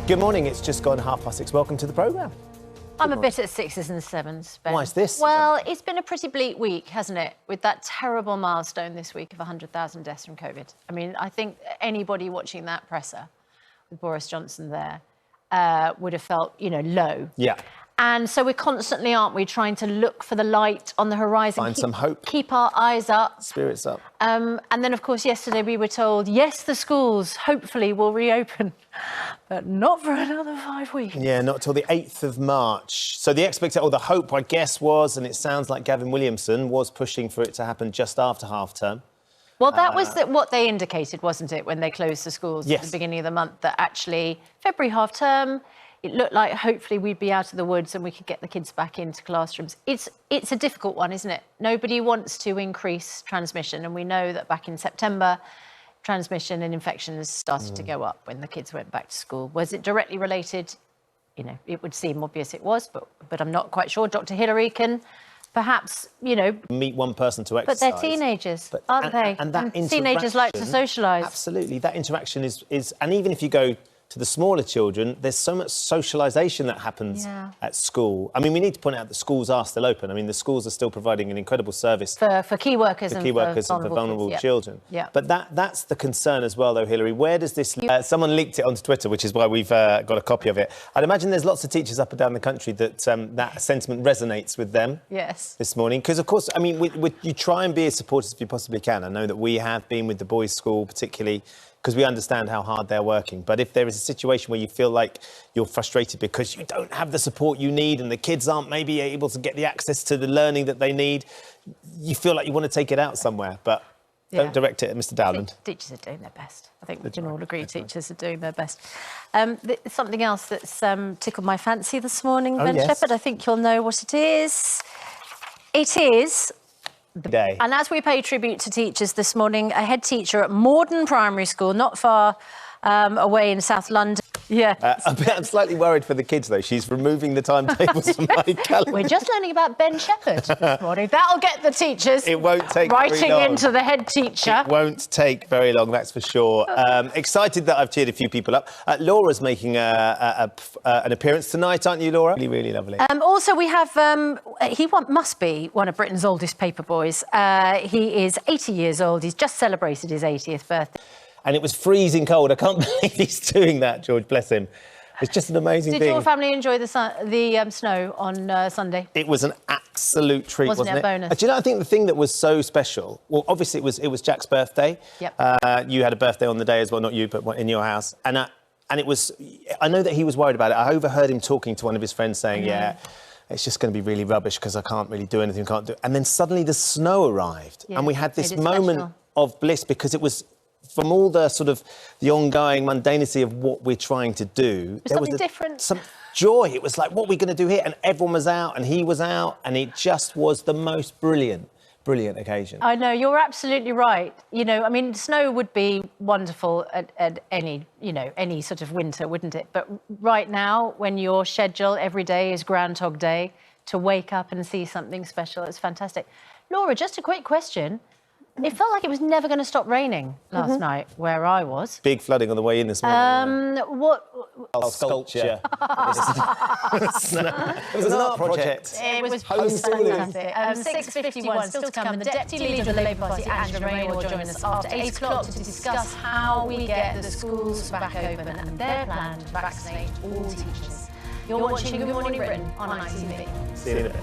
Good morning, it's just gone 6:30. Welcome to the programme. I'm a bit at sixes and sevens, Ben. Why is this? Well, it's been a pretty bleak week, hasn't it? With that terrible milestone this week of 100,000 deaths from COVID. I mean, I think anybody watching that presser with Boris Johnson there would have felt, low. Yeah. And so we're constantly, aren't we, trying to look for the light on the horizon. Find some hope. Keep our eyes up. Spirits up. And then, of course, yesterday we were told, yes, the schools hopefully will reopen, but not for another 5 weeks. Yeah, not till the 8th of March. So the the hope, I guess, was, and it sounds like Gavin Williamson was pushing for it to happen just after half-term. Well, that was what they indicated, wasn't it, when they closed the schools Yes. at the beginning of the month, that actually February half-term, it looked like hopefully we'd be out of the woods and we could get the kids back into classrooms. It's a difficult one, isn't it? Nobody wants to increase transmission, and we know that back in September, transmission and infections started to go up when the kids went back to school. Was it directly related? It would seem obvious it was, but I'm not quite sure. Dr. Hillary can perhaps, Meet one person to exercise. But they're teenagers, aren't they? And that teenagers like to socialise. Absolutely, that interaction is, and even if you go to the smaller children, there's so much socialisation that happens at school. I mean, we need to point out that schools are still open. I mean, the schools are still providing an incredible service for key workers and for vulnerable children. Yeah. But that's the concern as well, though, Hillary. Where does this... someone leaked it onto Twitter, which is why we've got a copy of it. I'd imagine there's lots of teachers up and down the country that that sentiment resonates with them this morning. Because, of course, I mean, you try and be as supportive as you possibly can. I know that we have been with the boys' school, particularly because we understand how hard they're working. But if there is a situation where you feel like you're frustrated because you don't have the support you need and the kids aren't maybe able to get the access to the learning that they need, you feel like you want to take it out somewhere, but don't direct it at Mr. Dowland. Teachers are doing their best. I think we can all agree teachers are doing their best. Something else that's tickled my fancy this morning, Ben Shepherd, I think you'll know what it is. It is... Day. And as we pay tribute to teachers this morning, a head teacher at Morden Primary School, not far away in South London. Yeah. I'm slightly worried for the kids, though. She's removing the timetables from my calendar. We're just learning about Ben Shepherd this morning. That'll get the teachers writing into the head teacher. It won't take very long, that's for sure. Excited that I've cheered a few people up. Laura's making an appearance tonight, aren't you, Laura? Really, really lovely. Also, we have... he must be one of Britain's oldest paper boys. He is 80 years old. He's just celebrated his 80th birthday. And it was freezing cold. I can't believe he's doing that, George, bless him. It's just an amazing thing. Did your family enjoy the snow on Sunday? It was an absolute treat, wasn't it? A bonus? Do you know, I think the thing that was so special, well, obviously it was Jack's birthday. Yep. You had a birthday on the day as well, not you, but in your house. And it was, I know that he was worried about it. I overheard him talking to one of his friends saying, it's just going to be really rubbish because I can't really do anything, And then suddenly the snow arrived. And we had this moment of bliss because it was... From all the sort of the ongoing mundanity of what we're trying to do, there was different. Some joy. It was like, what are we going to do here? And everyone was out and he was out and it just was the most brilliant occasion. I know, you're absolutely right. I mean, snow would be wonderful at any sort of winter, wouldn't it? But right now, when your schedule every day is Groundhog Day, to wake up and see something special, it's fantastic. Laura, just a quick question. It felt like it was never going to stop raining last night where I was. Big flooding on the way in this morning. Sculpture. It was an art project. It was homeschooling. fantastic. 6:51, still to come. The Deputy Leader of the Labour Party, Angela Rayner, will join us after 8 o'clock to discuss how we get the schools back open and their plan to vaccinate all teachers. You're watching Good Morning Britain on ITV. See you in a bit.